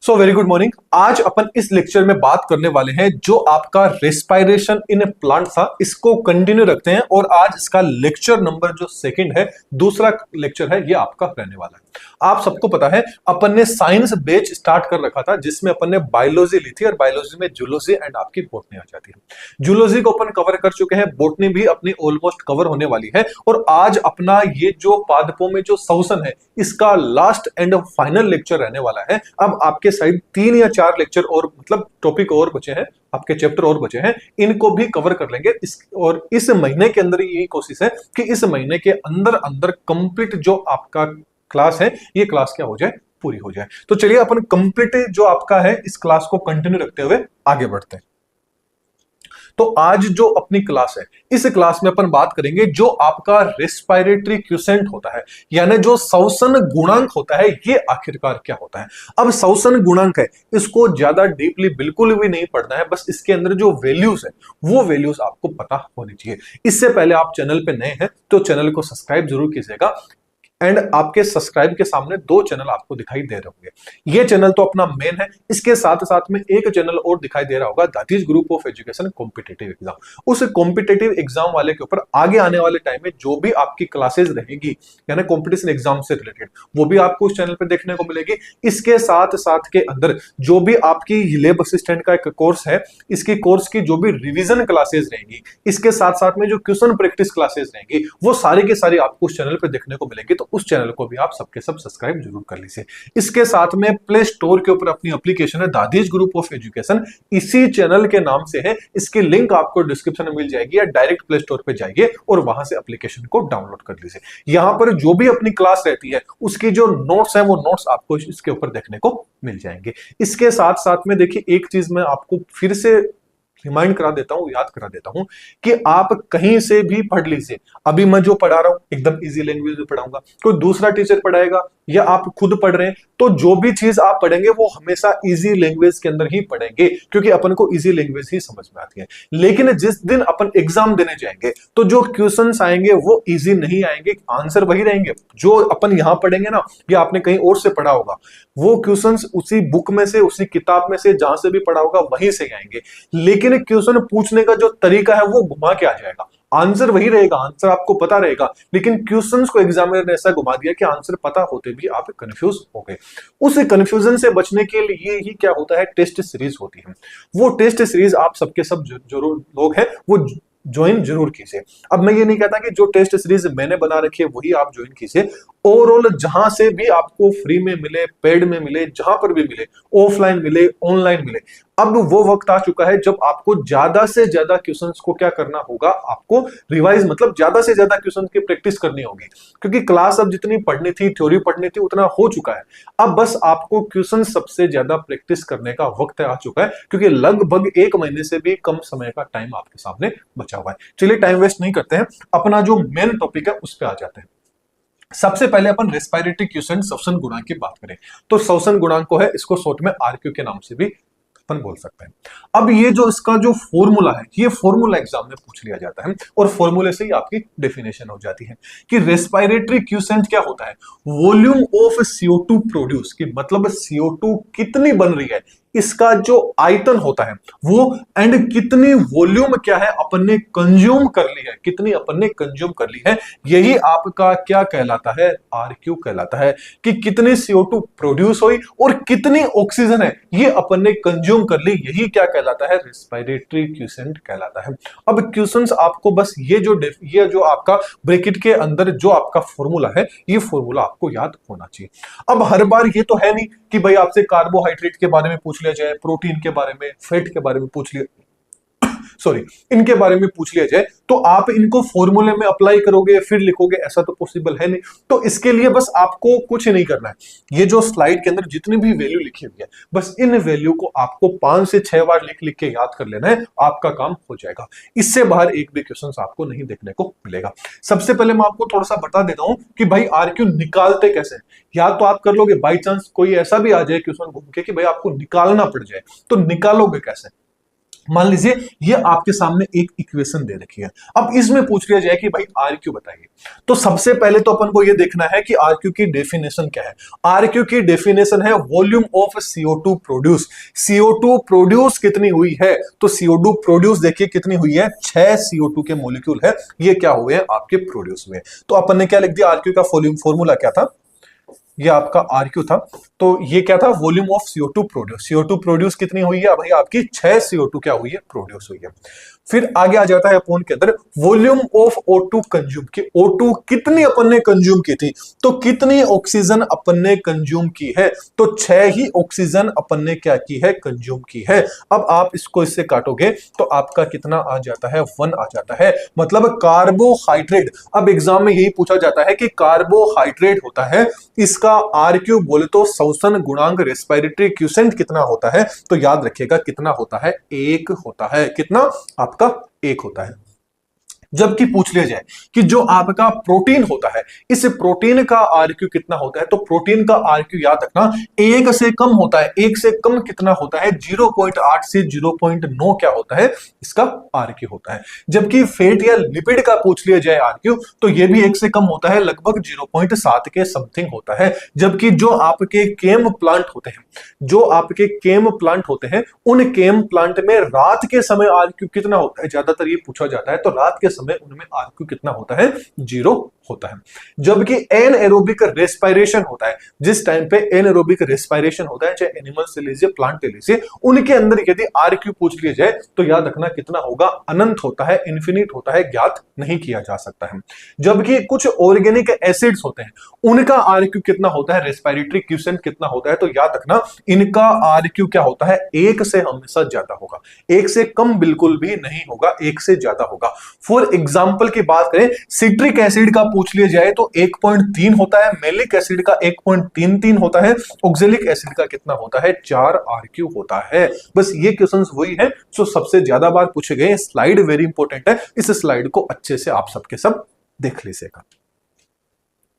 So very good morning. आज अपन इस lecture में बात करने वाले हैं जो आपका रेस्पिरेशन इन ए प्लांट था, इसको कंटिन्यू रखते हैं और आज इसका लेक्चर नंबर जो सेकंड है, दूसरा लेक्चर है, ये आपका रहने वाला है। आप सबको पता है अपन ने साइंस बैच स्टार्ट कर रखा था जिसमें अपन ने बायोलॉजी ली थी और बायोलॉजी में जूलॉजी एंड आपकी बोटनी आ जाती है। जूलॉजी को अपन कवर कर चुके हैं, बोटनी भी अपनी ऑलमोस्ट कवर होने वाली है और आज अपना ये जो पादपों में जो श्वसन है इसका लास्ट एंड फाइनल लेक्चर रहने वाला है। अब आपके साइड 3 या 4 लेक्चर और मतलब टॉपिक और बचे हैं, आपके चैप्टर और बचे हैं, इनको भी कवर कर लेंगे और इस महीने के अंदर यही कोशिश है कि इस महीने के अंदर अंदर कंप्लीट जो आपका क्लास है ये क्लास क्या हो जाए, पूरी हो जाए। तो चलिए अपन कंप्लीट जो आपका है इस क्लास को कंटिन्यू रखते हुए आगे बढ़ते हैं। तो आज जो अपनी क्लास है इस क्लास में अपन बात करेंगे जो आपका रेस्पिरेटरी क्यूसेंट होता है, यानी जो श्वसन गुणांक होता है ये आखिरकार क्या होता है। अब श्वसन गुणांक है, इसको ज्यादा डीपली बिल्कुल भी नहीं पढ़ना है, बस इसके अंदर जो वैल्यूज है वो वैल्यूज आपको पता होनी चाहिए। इससे पहले आप चैनल पे नए हैं तो चैनल को सब्सक्राइब जरूर कीजिएगा एंड आपके सब्सक्राइब के सामने 2 चैनल आपको दिखाई दे रहे होंगे। ये चैनल तो अपना मेन है, इसके साथ साथ में एक चैनल और दिखाई दे रहा होगा, that is group of education competitive exam. उस कॉम्पिटिटिव एग्जाम वाले के ऊपर आगे आने वाले टाइम में जो भी आपकी क्लासेस रहेगी यानी कॉम्पिटिशन एग्जाम से रिलेटेड वो भी आपको उस चैनल पर देखने को मिलेगी। इसके साथ साथ के अंदर जो भी आपकी लैब असिस्टेंट का एक कोर्स है, इसकी कोर्स की जो भी रिविजन क्लासेस रहेंगी, इसके साथ साथ में जो क्वेश्चन प्रैक्टिस क्लासेस रहेंगी, वो सारी के सारी आपको उस चैनल पर देखने को मिलेगी। तो उस चैनल को भी आप सबके सब सब्सक्राइब जरूर कर लीजिए। इसके साथ में प्ले स्टोर के ऊपर अपनी एप्लीकेशन है दादीज ग्रुप ऑफ एजुकेशन, इसी चैनल के नाम से है। इसकी लिंक आपको डिस्क्रिप्शन में मिल जाएगी या डायरेक्ट प्ले स्टोर पे जाइए और वहां से एप्लीकेशन को डाउनलोड कर लीजिए। यहां पर जो भी अपनी क्लास रहती है उसकी जो नोट्स है वो नोट्स आपको इसके ऊपर देखने को मिल जाएंगे। इसके साथ साथ में देखिए एक चीज मैं आपको फिर से रिमाइंड करा देता हूं, याद करा देता हूं कि आप कहीं से भी पढ़ लीजिए। अभी मैं जो पढ़ा रहा हूं एकदम इजी लैंग्वेज में पढ़ाऊंगा, कोई दूसरा टीचर पढ़ाएगा या आप खुद पढ़ रहे हैं तो जो भी चीज आप पढ़ेंगे वो हमेशा इजी लैंग्वेज के अंदर ही पढ़ेंगे क्योंकि अपन को इजी लैंग्वेज ही समझ में आती है। लेकिन जिस दिन अपन एग्जाम देने जाएंगे तो जो क्वेश्चंस आएंगे वो इजी नहीं आएंगे, आंसर वही रहेंगे जो अपन यहां पढ़ेंगे ना, या आपने कहीं और से पढ़ा होगा, वो क्वेश्चंस उसी बुक में से, उसी किताब में से, जहां से भी पढ़ा होगा वहीं से आएंगे। लेकिन क्वेश्चन पूछने का जो तरीका है वो घुमा के आ जाएगा, आंसर वही रहेगा, आंसर आपको पता रहेगा, लेकिन क्वेश्चंस को एग्जामिनर ने ऐसा घुमा दिया कि आंसर पता होते भी आप कंफ्यूज हो गए। उस कंफ्यूजन से बचने के लिए ही क्या होता है, टेस्ट सीरीज होती है। वो टेस्ट सीरीज आप सबके सब जो लोग हैं वो ज्वाइन जरूर कीजिए। अब मैं ये नहीं कहता कि जो टेस्ट सीरीज मैंने बना रखी है वही आप ज्वाइन कीजिए, ओवरऑल जहां से भी आपको फ्री में मिले, पेड में मिले, जहां पर भी मिले, ऑफलाइन मिले, ऑनलाइन मिले, अब वो वक्त आ चुका है जब आपको ज्यादा से ज्यादा क्वेश्चंस को क्या करना होगा, आपको रिवाइज मतलब ज्यादा से ज्यादा क्वेश्चन की प्रैक्टिस करनी होगी क्योंकि क्लास अब जितनी पढ़नी थी, थ्योरी पढ़नी थी, उतना हो चुका है। अब बस आपको क्वेश्चन सबसे ज्यादा प्रैक्टिस करने का वक्त आ चुका है क्योंकि लगभग 1 महीने से भी कम समय का टाइम आपके सामने बचा हुआ है। चलिए टाइम वेस्ट नहीं करते हैं, अपना जो मेन टॉपिक है उस पर आ जाते हैं। सबसे पहले अपन रेस्पिरेटरी क्यूसेंट श्वसन गुणांक की बात करें तो श्वसन गुणांक को है, इसको शॉर्ट में आरक्यू के नाम से भी अपन बोल सकते हैं। अब ये जो इसका जो फॉर्मूला है, ये फॉर्मूला एग्जाम में पूछ लिया जाता है और फॉर्मूले से ही आपकी डेफिनेशन हो जाती है कि रेस्पिरेटरी क्यूसेंट क्या होता है, वॉल्यूम ऑफ CO2 प्रोड्यूस, की मतलब CO2 कितनी बन रही है, इसका जो आयतन होता है वो, एंड कितनी वॉल्यूम क्या है अपन ने कंज्यूम कर ली है, कितनी अपन ने कंज्यूम कर ली है, यही आपका क्या कहलाता है, आरक्यू कहलाता है कि कितनी CO2 प्रोड्यूस हुई और कितनी ऑक्सीजन है ये अपन ने कंज्यूम कर ली, यही क्या कहलाता है, रेस्पिरेटरी क्यूसेंट कहलाता है। अब क्वेश्चंस आपको बस ये जो आपका ब्रैकेट के अंदर जो आपका फॉर्मूला है, ये फॉर्मूला आपको याद होना चाहिए। अब हर बार ये तो है नहीं कि भाई आपसे कार्बोहाइड्रेट के बारे में पूछ लिया जाए, प्रोटीन के बारे में, फैट के बारे में पूछ लिया सॉरी इनके बारे में पूछ लिया जाए तो आप इनको फॉर्मूले में अप्लाई करोगे फिर लिखोगे, ऐसा तो पॉसिबल है नहीं। तो इसके लिए बस आपको कुछ नहीं करना है, ये जो स्लाइड के अंदर जितनी भी वैल्यू लिखी हुई है बस इन वैल्यू को आपको 5 से 6 बार लिख लिख के याद कर लेना है, आपका काम हो जाएगा। इससे बाहर एक भी क्वेश्चन आपको नहीं देखने को मिलेगा। सबसे पहले मैं आपको थोड़ा सा बता देता हूं कि भाई आरक्यू निकालते कैसे, या तो आप कर लोगे बाई चांस कोई ऐसा भी आ जाए क्वेश्चन घूम के कि भाई आपको निकालना पड़ जाए, तो निकालोगे कैसे। मान लीजिए ये आपके सामने एक इक्वेशन दे रखी है। अब इसमें पूछ लिया जाए कि भाई आरक्यू बताइए, तो सबसे पहले तो अपन को ये देखना है कि आरक्यू की डेफिनेशन क्या है। आरक्यू की डेफिनेशन है volume of CO2 produce. CO2 produce कितनी हुई है, तो CO2 प्रोड्यूस देखिए कितनी हुई है, 6 CO2 के मॉलिक्यूल है, ये क्या हुए हैं आपके प्रोड्यूस हुए। तो अपन ने क्या लिख दिया, आरक्यू का फॉर्मूला क्या था, ये आपका आरक्यू था, तो ये क्या था, volume of CO2 produce. CO2 produce कितनी हुई है भाई, आपकी 6 CO2 क्या हुई है, प्रोड्यूस हुई है। फिर आगे आ जाता है अपन के अंदर वॉल्यूम ऑफ O2 कंज्यूम, कि O2 कितनी अपन ने कंज्यूम की थी, तो कितनी ऑक्सीजन अपन ने कंज्यूम की है, तो 6 ही ऑक्सीजन अपन ने क्या की है, कंज्यूम की है। अब आप इसको इससे काटोगे तो आपका कितना आ जाता है, 1 आ जाता है, मतलब कार्बोहाइड्रेट। अब एग्जाम में यही पूछा जाता है कि कार्बोहाइड्रेट होता है, इसका आरक्यू बोले तो श्वसन गुणांक, रेस्पिरेटरी क्यूसेंट कितना होता है, तो याद रखिएगा कितना होता है, 1 होता है। कितना आपका 1 होता है। जबकि पूछ लिया जाए कि जो आपका प्रोटीन होता है, इस प्रोटीन का आरक्यू कितना होता है, तो प्रोटीन का आरक्यू याद रखना 1 से कम होता है। 1 से कम कितना होता है, 0.8 से 0.9 क्या होता है, इसका आरक्यू होता है। जबकि फैट या लिपिड का पूछ लिया जाए आरक्यू, तो यह भी 1 से कम होता है, लगभग 0.7 के समथिंग होता है। जबकि जो आपके केम प्लांट होते हैं, जो आपके केम प्लांट होते हैं, उन केम प्लांट में रात के समय आरक्यू कितना होता है, ज्यादातर ये पूछा जाता है, तो रात के समय उनमें आरक्यू कितना होता है, 0 होता है। जबकि एनएरोबिक रेस्पिरेशन होता है, जिस टाइम पे एनएरोबिक रेस्पिरेशन होता है, चाहे एनिमल से लीजिए प्लांट ले लीजिए, उनके अंदर यदि आरक्यू पूछ लिया जाए तो याद रखना कितना होगा, अनंत होता है, इन्फिनिट होता है, ज्ञात नहीं किया जा सकता है। जबकि कुछ ऑर्गेनिक एसिड्स होते हैं, उनका आरक्यू कितना होता है, रेस्पिरेटरी क्यूसेंट कितना होता है, तो याद रखना इनका आरक्यू क्या होता है, 1 से हमेशा ज्यादा होगा, 1 से कम बिल्कुल भी नहीं होगा, 1 से ज्यादा होगा। फॉर एग्जाम्पल की बात करें, सिट्रिक एसिड का पूछ लिया जाए तो 1.3 होता है, मेलिक एसिड का 1.33 होता है, ऑक्जेलिक एसिड का कितना होता है, 4 आरक्यू होता है। बस ये क्वेश्चंस वही है जो सबसे ज्यादा बार पूछे गए। स्लाइड वेरी इंपॉर्टेंट है, इस स्लाइड को अच्छे से आप सबके सब देख लीजिएगा।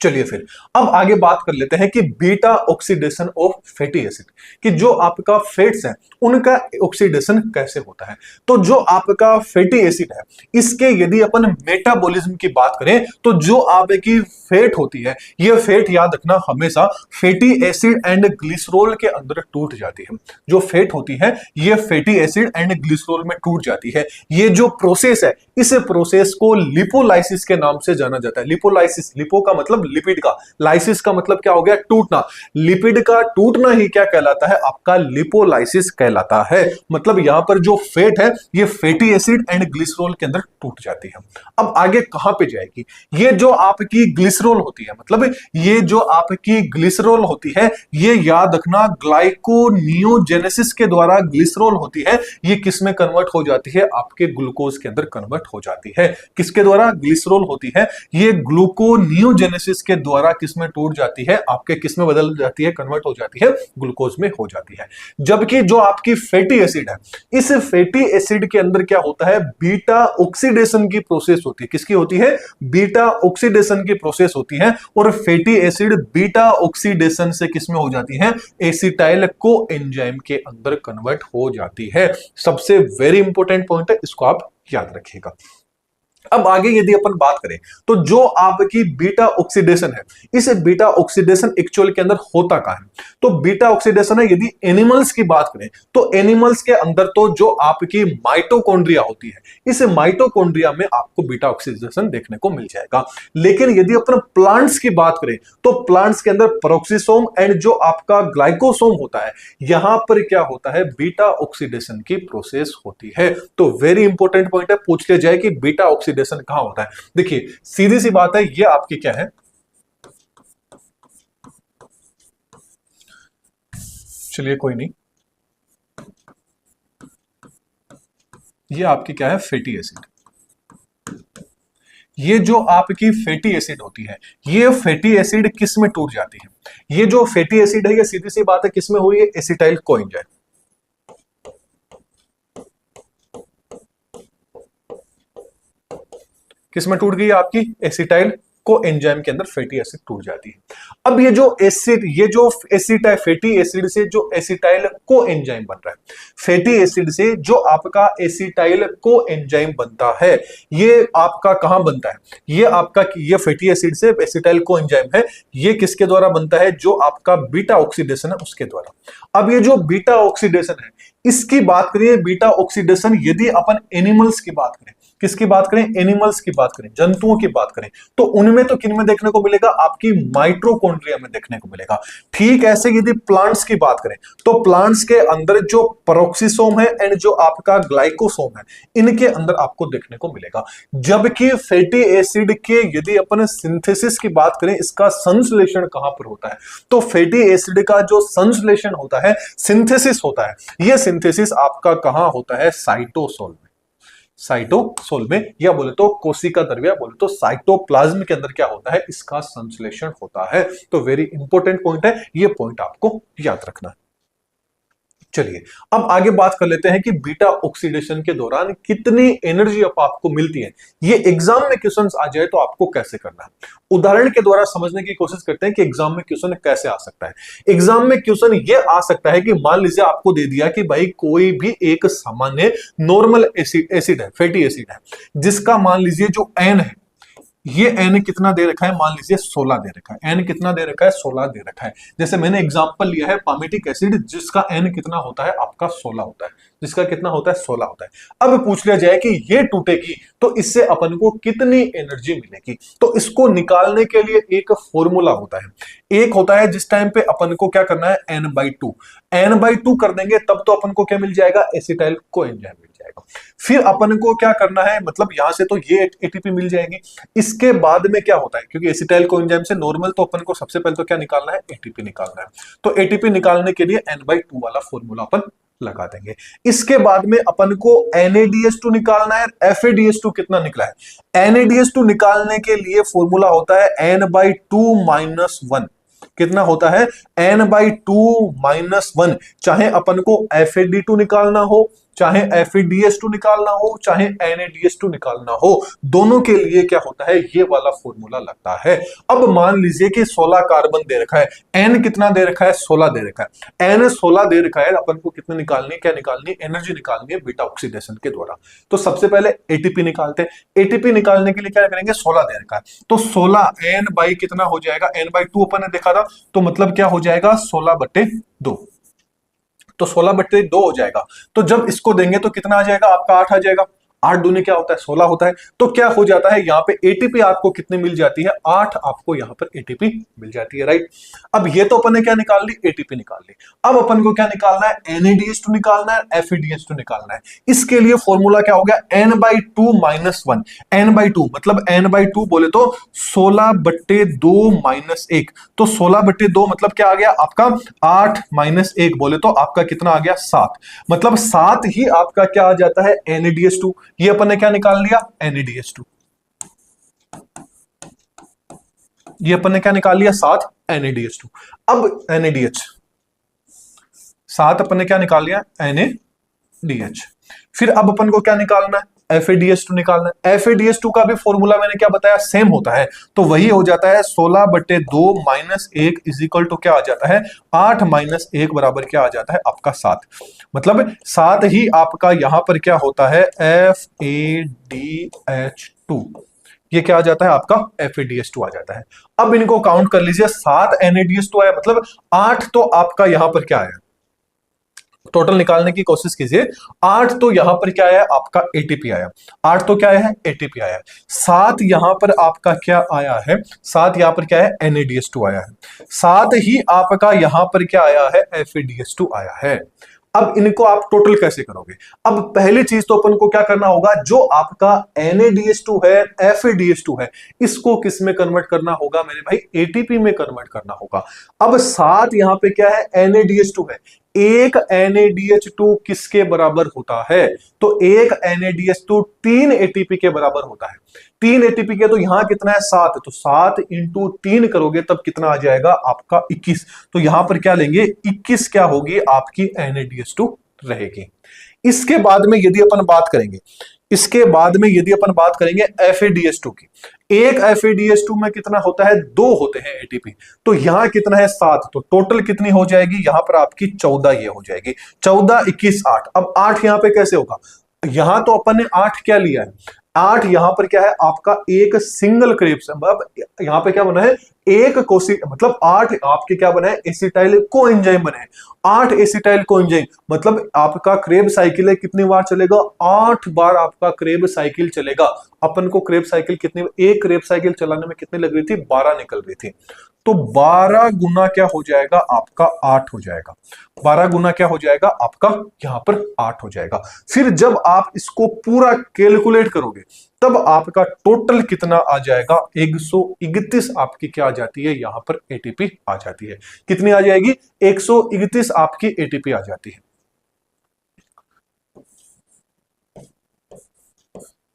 चलिए फिर अब आगे बात कर लेते हैं कि beta oxidation of fatty acid, कि जो आपका फैट्स है उनका ऑक्सीडेशन कैसे होता है। तो जो आपका फैटी एसिड है, इसके यदि अपन मेटाबॉलिज्म की बात करें, तो जो आपकी फैट होती है, ये फैट याद रखना हमेशा फैटी एसिड एंड ग्लिसरॉल के अंदर टूट जाती है। जो फैट होती है ये फैटी एसिड एंड ग्लिसरॉल में टूट जाती है। ये जो प्रोसेस है, इस प्रोसेस को लिपोलाइसिस के नाम से जाना जाता है। लिपोलाइसिस, लिपो का मतलब लिपिड का, लाइसिस का मतलब क्या हो गया, टूटना। लिपिड का टूटना ही क्या कहलाता है, आपका लिपोलाइसिस कहलाता है। मतलब यहां पर जो फैट है ये फैटी एसिड एंड ग्लिसरॉल के अंदर टूट जाती है। अब आगे कहां पे जाएगी, ये जो आपकी ग्लिसरॉल होती है, मतलब ये जो आपकी ग्लिसरॉल होती है, ये याद रखना ग्लाइकोनियोजेनेसिस के द्वारा ग्लिसरॉल होती है, ये किस में कन्वर्ट हो जाती है, आपके ग्लूकोज के अंदर कन्वर्ट हो जाती है। किसके द्वारा ग्लिसरॉल होती है, ये ग्लूकोनियोजेनेसिस के द्वारा किसमें टूट जाती है, आपके किसमें बदल जाती है, कन्वर्ट हो जाती है, ग्लूकोज में हो जाती है। जबकि जो आपकी फैटी एसिड है, इस फैटी एसिड के अंदर क्या होता है, बीटा ऑक्सीडेशन की प्रोसेस होती है। किसकी होती है, बीटा ऑक्सीडेशन की प्रोसेस होती है, और फैटी एसिड बीटा ऑक्सीडेशन से किसमें हो जाती है, एसिटाइल को एंजाइम के अंदर कन्वर्ट हो जाती है। सबसे वेरी इंपॉर्टेंट पॉइंट है, इसको आप याद रखिएगा। अब आगे यदि अपन बात करें, तो जो आपकी बीटा ऑक्सीडेशन है, इस बीटा ऑक्सीडेशन एक्चुअल के अंदर होता क्या है, तो बीटा ऑक्सीडेशन है, यदि एनिमल्स की बात करें तो एनिमल्स के अंदर तो जो आपकी माइटोकॉन्ड्रिया होती है, इस माइटोकॉन्ड्रिया में आपको बीटा ऑक्सीडेशन देखने को मिल जाएगा। लेकिन यदि अपन प्लांट्स की बात करें तो प्लांट्स के अंदर पेरोक्सिसोम एंड जो आपका ग्लाइकोसोम होता है, यहां पर क्या होता है, बीटा ऑक्सीडेशन की प्रोसेस होती है। तो वेरी इंपॉर्टेंट पॉइंट है, पूछ लिया जाए कि बीटा ऑक्सीडेशन कहां होता है। देखिए सीधी सी बात है, ये आपकी क्या है, चलिए कोई नहीं, ये आपकी क्या है, फैटी एसिड। ये जो आपकी फैटी एसिड होती है, ये फैटी एसिड किस में टूट जाती है, ये जो फैटी एसिड है, ये सीधी सी बात है किस में हुई है, एसिटाइल कोएंजाइम। किस में टूट गई आपकी, एसिटाइल को एंजाइम के अंदर फैटी एसिड टूट जाती है। अब ये जो एसिटाइल फैटी एसिड से जो एसिटाइल को एंजाइम बन रहा है, फैटी एसिड से जो आपका एसिटाइल को एंजाइम बनता है, ये आपका कहां बनता है, ये फैटी एसिड से एसिटाइल को एंजाइम है, ये किसके द्वारा बनता है, जो आपका बीटा ऑक्सीडेशन है उसके द्वारा। अब ये जो बीटा ऑक्सीडेशन है, इसकी बात करें, बीटा ऑक्सीडेशन यदि अपन एनिमल्स की बात करें, किसकी बात करें, एनिमल्स की बात करें, जंतुओं की बात करें, तो उनमें तो किन में देखने को मिलेगा, आपकी माइटोकॉन्ड्रिया में देखने को मिलेगा। ठीक ऐसे यदि प्लांट्स की बात करें, तो प्लांट्स के अंदर जो पेरोक्सिसोम है एंड जो आपका ग्लाइकोसोम है, इनके अंदर आपको देखने को मिलेगा। जबकि फैटी एसिड के यदि अपन सिंथेसिस की बात करें, इसका संश्लेषण कहां पर होता है, तो फैटी एसिड का जो संश्लेषण होता है, सिंथेसिस होता है, यह सिंथेसिस आपका कहां होता है, साइटोसोल में, साइटोसोल में, या बोले तो कोशिका द्रव्य, बोले तो साइटोप्लाज्म के अंदर क्या होता है, इसका संश्लेषण होता है। तो वेरी इंपॉर्टेंट पॉइंट है, ये पॉइंट आपको याद रखना है। चलिए अब आगे बात कर लेते हैं कि बीटा ऑक्सीडेशन के दौरान कितनी एनर्जी आपको मिलती है। ये एग्जाम में क्वेश्चंस आ जाए तो आपको कैसे करना है, उदाहरण के द्वारा समझने की कोशिश करते हैं कि एग्जाम में क्वेश्चन कैसे आ सकता है। एग्जाम में क्वेश्चन ये आ सकता है कि मान लीजिए आपको दे दिया कि भाई कोई भी एक सामान्य नॉर्मल एसिड है, फैटी एसिड है, जिसका मान लीजिए जो एन है, ये एन कितना दे रखा है, मान लीजिए 16 दे रखा है, एन कितना दे रखा है, 16 दे रखा है। जैसे मैंने एग्जांपल लिया है पामेटिक एसिड, जिसका एन कितना होता है, आपका 16 होता है, जिसका कितना होता है, 16 होता है। अब पूछ लिया जाए कि ये टूटेगी तो इससे अपन को कितनी एनर्जी मिलेगी, तो इसको निकालने के लिए एक फॉर्मूला होता है। एक होता है जिस टाइम पे अपन को क्या करना है, n/2, n/2 कर देंगे तब तो अपन को क्या मिल जाएगा, एसिटाइल को एंजाइम मिल जाएगा। फिर अपन को क्या करना है, मतलब यहां से तो ये एटीपी मिल जाएगी। इसके बाद में क्या होता है, क्योंकि एसिटाइल को एंजाइम से नॉर्मल, तो अपन को सबसे पहले तो क्या निकालना है, एटीपी निकालना है। तो एटीपी निकालने के लिए n/2 वाला फॉर्मूला अपन लगा देंगे। इसके बाद में अपन को NADH2 निकालना है। FADH2 कितना निकला है, NADH2 निकालने के लिए फॉर्मूला होता है n/2 - 1। कितना होता है, n/2 - 1। चाहे अपन को FAD2 निकालना हो, चाहे FADH2 निकालना हो, चाहे NADH2 निकालना हो, दोनों के लिए क्या होता है, ये वाला फॉर्मूला लगता है। अब मान लीजिए कि 16 कार्बन दे रखा है, N कितना दे रखा है, 16 दे रखा है, N 16 दे रखा है, अपन को कितने निकालनी है, क्या निकालनी है, एनर्जी निकालनी है बीटा ऑक्सीडेशन के द्वारा। तो सबसे पहले एटीपी निकालते हैं। एटीपी निकालने के लिए क्या करेंगे, 16 दे रखा है, तो 16 N बाई कितना हो जाएगा, N/2 अपन ने देखा था, तो मतलब क्या हो जाएगा, 16/2, तो 16/2 हो जाएगा। तो जब इसको देंगे तो कितना आ जाएगा, आपका 8 आ जाएगा। 8 दूनी क्या होता है, 16 होता है। तो क्या हो जाता है, यहाँ पे एटीपी आपको कितनी मिल जाती है, 8 आपको यहाँ पर एटीपी मिल जाती है, राइट। अब ये तो अपन ने क्या निकाल ली, एटीपी निकाल ली। अब अपन को क्या निकालना है, NADH2 निकालना है, FADH2 निकालना है। इसके लिए फॉर्मूला क्या हो गया, n/2 - 1। n/2 मतलब n/2 बोले तो 16/2 - 1, तो 16/2 मतलब क्या आ गया आपका, 8 - 1 बोले तो आपका कितना आ गया, 7। मतलब 7 ही आपका क्या आ जाता है, NADH2। ये अपन ने क्या निकाल लिया, NADH2। ये अपन ने क्या निकाल लिया, 7 NADH2। अब NADH 7 अपन ने क्या निकाल लिया, NADH। फिर अब अपन को क्या निकालना है, FADH2 निकालना है। FADH2 का भी फॉर्मूला मैंने क्या बताया, सेम होता है, तो वही हो जाता है 16/2 - 1 इज इक्वल टू क्या आ जाता है, 8 - 1 बराबर क्या आ जाता है, आपका 7। मतलब 7 ही आपका यहां पर क्या होता है, FADH2। ये क्या आ जाता है, आपका FADH2 आ जाता है। अब इनको काउंट कर लीजिए, 7 NADH2 आया, मतलब 8 तो आपका यहां पर क्या आया, टोटल निकालने की कोशिश कीजिए। 8 तो यहां पर क्या आया, आपका एटीपी आया। 8 तो क्या है, एटीपी आया। 7 यहां पर आपका क्या आया है, 7 यहां पर क्या है, NADH2 आया है। 7 ही आपका यहां पर क्या आया है, FADH2 आया है। अब इनको आप टोटल कैसे करोगे, अब पहली चीज तो अपन को क्या करना होगा, जो आपका NADH2 है, FADH2 है, इसको किस में कन्वर्ट करना होगा मेरे भाई, एटीपी में कन्वर्ट करना होगा। अब 7 यहां पे क्या है, NADH2 है। एक NADH2 किसके बराबर होता है, तो एक NADH2 3 एटीपी के बराबर होता है। 3 एटीपी के, तो यहां कितना है, 7, तो 7 × 3 करोगे तब कितना आ जाएगा, आपका 21। तो यहां पर क्या लेंगे, 21 क्या होगी आपकी NADH2 रहेगी। इसके बाद में यदि अपन बात करेंगे इसके बाद में यदि अपन बात करेंगे FADH2 की, एक FADH2 में कितना होता है, 2 होते हैं ATP, तो यहां कितना है 7, तो टोटल कितनी हो जाएगी यहां पर आपकी 14 ये हो जाएगी, 14 21 8। अब 8 यहां पे कैसे होगा, यहां तो अपन ने 8 क्या लिया है, 8 यहां पर क्या है आपका एक सिंगल क्रेब्स, अब यहां पे क्या बना है एक कोसी, मतलब 8 आपके क्या बना है एसिटाइल कोएंजाइम बने हैं, 8 एसिटाइल कोएंजाइम, मतलब आपका क्रेब साइकिल है कितनी बार चलेगा, 8 बार आपका क्रेब साइकिल चलेगा। अपन को क्रेब साइकिल कितनी, एक क्रेब साइकिल चलाने में कितनी लग रही थी, 12 निकल रही थी, तो 12 गुना क्या हो जाएगा आपका 8 हो जाएगा, 12 गुना क्या हो जाएगा आपका यहां पर 8 हो जाएगा। फिर जब आप इसको पूरा कैलकुलेट करोगे तब आपका टोटल कितना आ जाएगा, 131 आपकी क्या आ जाती है यहां पर ATP आ जाती है, कितनी आ जाएगी 131 आपकी ATP आ जाती है।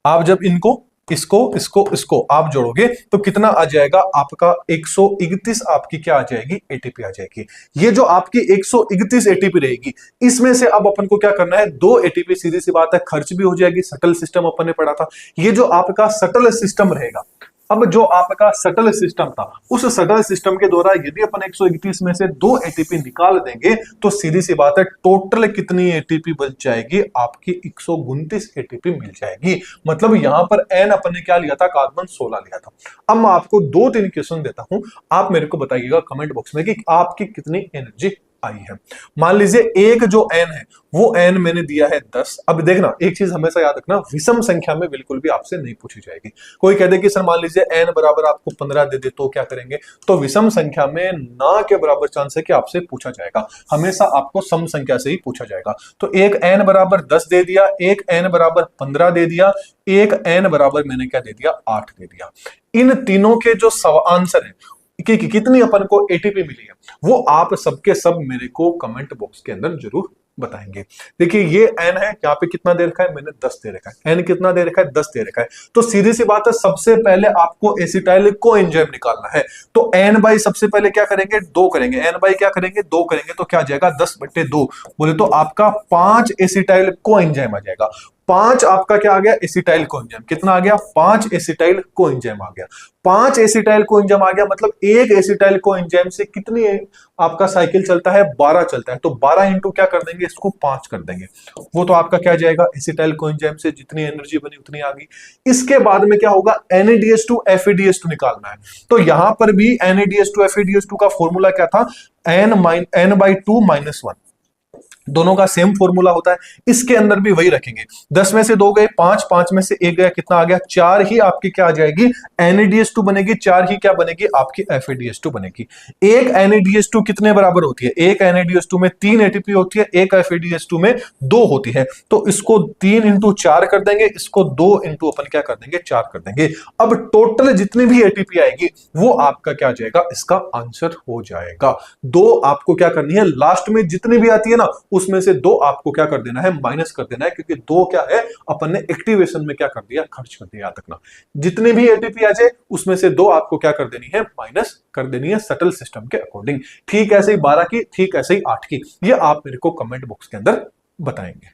आप जब इनको इसको इसको इसको आप जोड़ोगे तो कितना आ जाएगा आपका 131 आपकी क्या आ जाएगी ATP आ जाएगी। ये जो आपकी 131 ATP रहेगी, इसमें से अब अपन को क्या करना है, 2 ATP सीधी सी बात है खर्च भी हो जाएगी, सटल सिस्टम अपन ने पढ़ा था, ये जो आपका सटल सिस्टम रहेगा, अब जो आपका सटल सिस्टम था उस सटल सिस्टम के द्वारा यदि अपन 131 में से 2 ATP निकाल देंगे तो सीधी सी बात है टोटल कितनी ATP बच जाएगी आपकी 129 ATP मिल जाएगी। मतलब यहां पर N अपन ने क्या लिया था, कार्बन 16 लिया था। अब मैं आपको 2-3 क्वेश्चन देता हूं, आप मेरे को बताइएगा कमेंट बॉक्स में कि आपकी कितनी एनर्जी आई है। मान लीजिए एक जो n है वो n मैंने दिया है 10। अब देखना एक चीज हमेशा याद रखना, विषम संख्या में बिल्कुल भी आपसे नहीं पूछी जाएगी। कोई कह दे कि सर मान लीजिए n बराबर आपको 15 दे दे तो क्या करेंगे, तो विषम संख्या में ना के बराबर चांस है कि आपसे पूछा जाएगा, हमेशा आपको सम संख्या से ही पूछा जाएगा। तो एक n बराबर 10 दे दिया, एक n बराबर 15 दे दिया, एक n बराबर मैंने क्या दे दिया 8 दे दिया। इन तीनों के जो आंसर है कि कितनी अपन को ATP मिली है वो आप सबके सब मेरे को कमेंट बॉक्स के अंदर जरूर बताएंगे। देखिए ये n है, यहाँ पे कितना दे रखा है मैंने 10 दे रखा है, n कितना दे रखा है 10 दे रखा है, तो सीधी सी बात है सबसे पहले आपको एसिटाइल कोएंजाइम निकालना है, तो n बाई सबसे पहले क्या करेंगे 2 करेंगे, n बाई क्या करेंगे 2 करेंगे, तो क्या आ जाएगा 10/2 बोले तो आपका 5 एसिटाइल कोएंजाइम आ जाएगा। 5 आपका क्या आ गया एसिटाइल कोएंजाइम, कितना आ गया 5 एसिटाइल कोएंजाइम आ गया। 5 एसिटाइल कोएंजाइम आ गया, मतलब एक एसिटाइल कोएंजाइम से कितनी आपका साइकिल चलता है 12 चलता है, तो 12 इंटू क्या कर देंगे इसको 5 कर देंगे, वो तो आपका क्या जाएगा एसिटाइल कोएंजाइम से जितनी एनर्जी बनी उतनी आ गई। इसके बाद में क्या होगा NADH2 FADH2 निकालना है, तो यहां पर भी NADH2 FADH2 का फॉर्मूला क्या था, n/2 - 1, दोनों का सेम फॉर्मूला होता है, इसके अंदर भी वही रखेंगे। 10 में से 2 गए 5, 5 में से 1 गया, कितना आ गया 4 ही आपकी क्या आ जाएगी NADH2 बनेगी, 4 ही क्या बनेगी आपकी FADH2 बनेगी। एक NADH2 कितने बराबर होती है, एक NADH2 में 3 ATP होती है, एक FADH2 में 2 होती है, तो इसको 3 इंटू 4 कर देंगे, इसको 2 इंटू अपन क्या कर देंगे 4 कर देंगे। अब टोटल जितनी भी ATP आएगी वो आपका क्या आ जाएगा, इसका आंसर हो जाएगा। 2 आपको क्या करनी है, लास्ट में जितनी भी आती है ना उसमें से 2 आपको क्या कर देना है माइनस कर देना है, क्योंकि 2 क्या है अपन ने एक्टिवेशन में क्या कर दिया खर्च कर दिया। याद रखना जितने भी ATP आ जाए उसमें से 2 आपको क्या कर देनी है माइनस कर देनी है सटल सिस्टम के अकॉर्डिंग। ठीक ऐसे ही 12 की, ठीक ऐसे ही 8 की, ये आप मेरे को कमेंट बॉक्स के अंदर बताएंगे।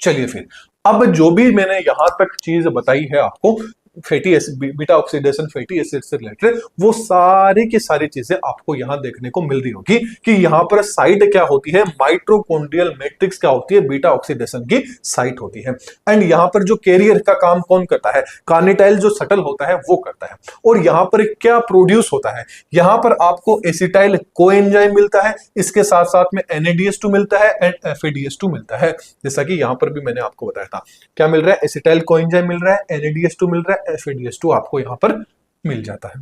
चलिए फिर अब जो भी मैंने यहां तक चीज बताई है आपको fatty acid beta oxidation fatty acid से रिलेटेड, वो सारी की सारी चीजें आपको यहां देखने को मिल रही होगी कि यहां पर साइट क्या होती है, माइटोकॉन्ड्रियल मैट्रिक्स क्या होती है, बीटा ऑक्सीडेशन की साइट होती है। एंड यहां पर जो कैरियर का काम कौन करता है, कार्निटाइल जो सटल होता है वो करता है। और यहां पर क्या प्रोड्यूस होता है, यहां पर आपको एसिटाइल कोएंजाइम मिलता है, इसके साथ साथ में NADH2 मिलता है एंड FADH2 मिलता है। जैसा कि यहां पर भी मैंने आपको बताया था, क्या मिल रहा है एसिटाइल कोएंजाइम मिल रहा है, NADH2 मिल रहा है, FADH2 आपको यहां पर मिल जाता है।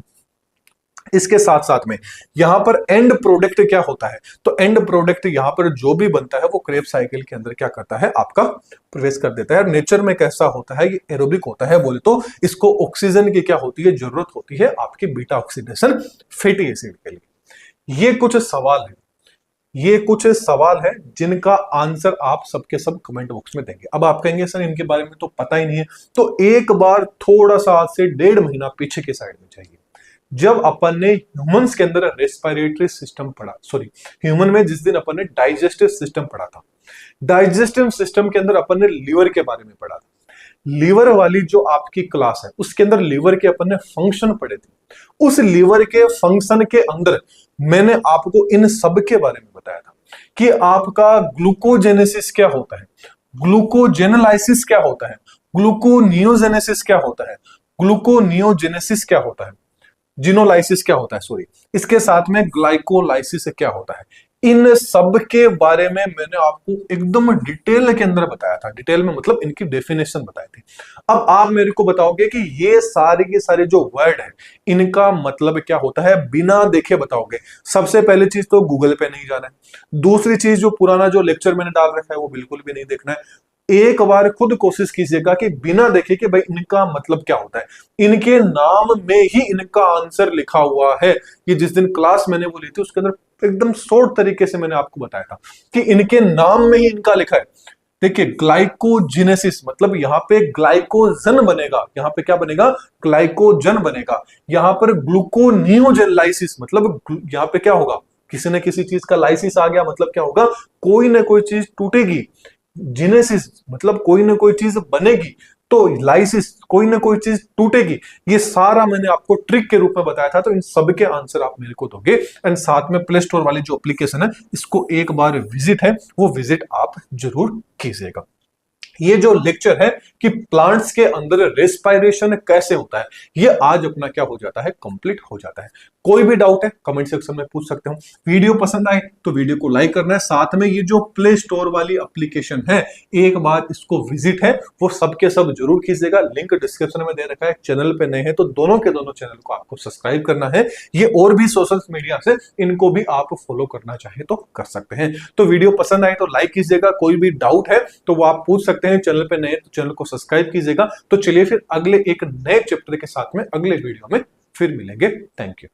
इसके साथ साथ में यहां पर एंड प्रोडक्ट क्या होता है, तो एंड प्रोडक्ट यहां पर जो भी बनता है वो क्रेब साइकिल के अंदर क्या करता है आपका प्रवेश कर देता है। नेचर में कैसा होता है, ये एरोबिक होता है, बोले तो इसको ऑक्सीजन की क्या होती है जरूरत होती है आपकी बीटा ऑक्सीडेशन फैटी एसिड के लिए। ये कुछ सवाल है, ये कुछ सवाल है जिनका आंसर आप सबके सब कमेंट बॉक्स में देंगे। अब आप कहेंगे सर इनके बारे में तो पता ही नहीं है, तो एक बार थोड़ा सा आज से 1.5 महीना पीछे की साइड में जाइए। जब अपन ने ह्यूमंस के अंदर रेस्पिरेटरी सिस्टम पढ़ा, सॉरी ह्यूमन में जिस दिन अपन ने डाइजेस्टिव सिस्टम पढ़ा था, डाइजेस्टिव सिस्टम के अंदर अपन ने लीवर के बारे में पढ़ा था। लीवर वाली जो आपकी क्लास है उसके अंदर लीवर के अपन ने फंक्शन पढ़े थे। उस लीवर के फंक्शन के अंदर मैंने आपको इन सब के बारे में बताया था कि आपका ग्लूकोजेनेसिस क्या होता है, ग्लूकोजेनोलाइसिस क्या होता है, ग्लूकोनियोजेनेसिस क्या होता है, ग्लूकोनियोजेनेसिस क्या होता है, जिनोलाइसिस क्या होता है, सॉरी, इसके साथ में ग्लाइकोलाइसिस क्या होता है। इन सब के बारे में मैंने आपको एकदम डिटेल के अंदर बताया था। डिटेल में मतलब इनकी डेफिनेशन बताई थी। अब आप मेरे को बताओगे कि ये सारे के सारे जो वर्ड है इनका मतलब क्या होता है, बिना देखे बताओगे। सबसे पहली चीज तो गूगल पे नहीं जाना है। दूसरी चीज, जो पुराना जो लेक्चर मैंने डाल रखा है वो बिल्कुल भी नहीं देखना है। एक बार खुद कोशिश कीजिएगा कि बिना देखे कि भाई इनका मतलब क्या होता है। इनके नाम में ही इनका आंसर लिखा हुआ है। ये जिस दिन क्लास मैंने वो ली थी उसके अंदर एकदम शॉर्ट तरीके से मैंने आपको बताया था कि इनके नाम में ही इनका लिखा है। देखिए, ग्लाइकोजेनेसिस मतलब यहां पे ग्लाइकोजन बनेगा, यहां पे क्या बनेगा, ग्लाइकोजन बनेगा। यहां पर ग्लूकोनियोजेनलाइसिस मतलब यहां पे क्या होगा, किसी न किसी चीज का लाइसिस आ गया, मतलब क्या होगा, कोई ना कोई चीज टूटेगी। जिनेसिस मतलब कोई ना कोई चीज बनेगी, तो लाइसिस कोई ना कोई चीज टूटेगी। ये सारा मैंने आपको ट्रिक के रूप में बताया था, तो इन सब के आंसर आप मेरे को दोगे। एंड साथ में प्ले स्टोर वाली जो एप्लीकेशन है इसको एक बार विजिट है वो विजिट आप जरूर कीजिएगा। ये जो लेक्चर है कि प्लांट्स के अंदर रेस्पायरेशन कैसे होता है, ये आज अपना क्या हो जाता है, कंप्लीट हो जाता है। कोई भी डाउट है कमेंट सेक्शन में पूछ सकते हो। वीडियो पसंद आए तो वीडियो को लाइक करना है। साथ में ये जो प्ले स्टोर वाली एप्लीकेशन है एक बार इसको विजिट है वो सबके सब जरूर कीजिएगा। लिंक डिस्क्रिप्शन में दे रखा है। चैनल पे नए हैं तो दोनों के दोनों चैनल को आपको सब्सक्राइब करना है। ये और भी सोशल मीडिया से इनको भी आप फॉलो करना चाहे तो कर सकते हैं। तो वीडियो पसंद आए तो लाइक कीजिएगा। कोई भी डाउट है तो वो आप पूछ सकते हैं। चैनल पे नए तो चैनल को सब्सक्राइब कीजिएगा। तो चलिए फिर अगले एक नए चैप्टर के साथ में अगले वीडियो में फिर मिलेंगे। Thank you.